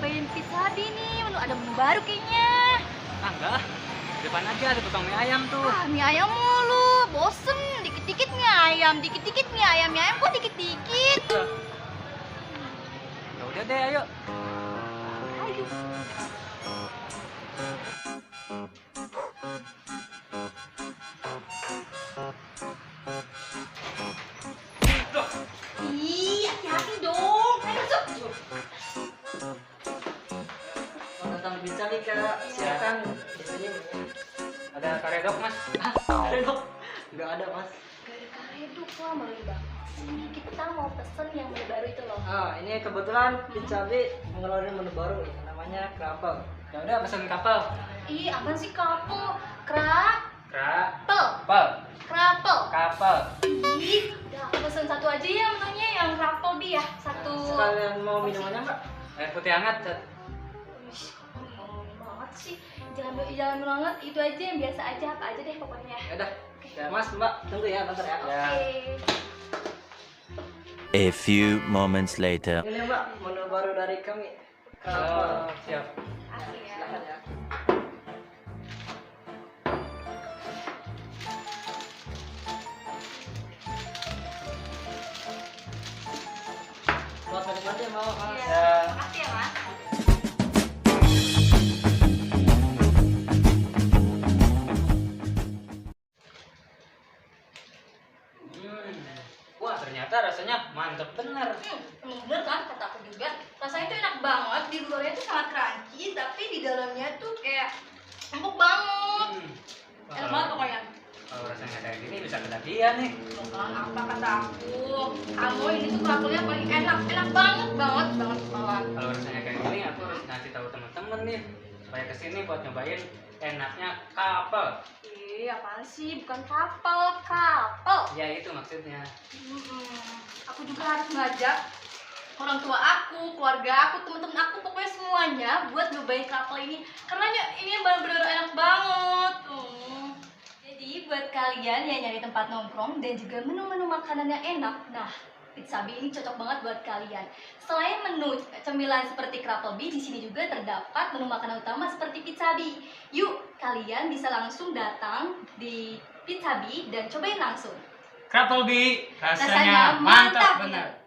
nyobain pizza Abi nih. Ada menu baru kayaknya. Ah, enggak. Depan aja ada tukang mie ayam tuh. Ah, mie ayam mulu. Bosen. Dikit-dikit mie ayam. Dikit-dikit mie ayam. Mie ayam kok dikit-dikit? Ya udah deh, ayo. Ayo. Ih, hati-hati dong. Ayo masuk. Mau datang pizza nih kak, silakan. Biasanya Ada karedok, Mas. ada dok? Nggak ada mas. Gak ada karedok lah, malu banget. Sini kita mau pesen yang menu baru itu loh. Ini kebetulan Pizza B mengeluarkan menu baru ya, namanya Crumble. Ya udah pesen kapal. Ih, apaan sih kapel? Krapel. Kapal. Krapel. Kapal. Ih, udah aku pesen satu aja ya menunya yang krapel bi ya. Satu. Sekalian mau minumannya mbak? Air putih hangat. Wih, kamu ngomong banget sih. Jangan banget, itu aja yang biasa aja, apa aja deh pokoknya. Ya udah. Ya mas mbak, tunggu ya bentar ya. Ya. Oke. A few moments later. Ini mbak, menu baru dari kami. Oh, Crumble. siap. Asli ya. Silakan ya. Buat menikmati mau mas. Iya. Makasih ya, Mas. Wah, ternyata rasanya mantep bener. Emang bener kan kata aku juga. Rasanya tuh enak banget, di luarnya tuh sangat crunchy, tapi di dalamnya tuh kayak empuk banget. Wah, Enak banget pokoknya. kalau rasanya kayak gini bisa ketagihan nih. Bukan apa kata aku. Kamu ini tuh kerapunya paling enak, enak banget banget banget. Kalau rasanya kayak gini aku harus ngasih tahu temen-temen nih supaya kesini buat nyobain enaknya kapal. Ih, apaan sih? Bukan kapal, kapal. Ya itu maksudnya. Aku juga harus ngajak orang tua aku, keluarga aku, temen-temen aku, pokoknya semuanya buat nyobain kapal ini. Karena ini benar-benar enak banget. Jadi buat kalian yang nyari tempat nongkrong dan juga menu-menu makanan yang enak, nah Pizza B ini cocok banget buat kalian. Selain menu cemilan seperti Crumble B, di sini juga terdapat menu makanan utama seperti Pizza B. Yuk, kalian bisa langsung datang di Pizza B dan cobain langsung. Krapel Bi, Rasanya mantap bener.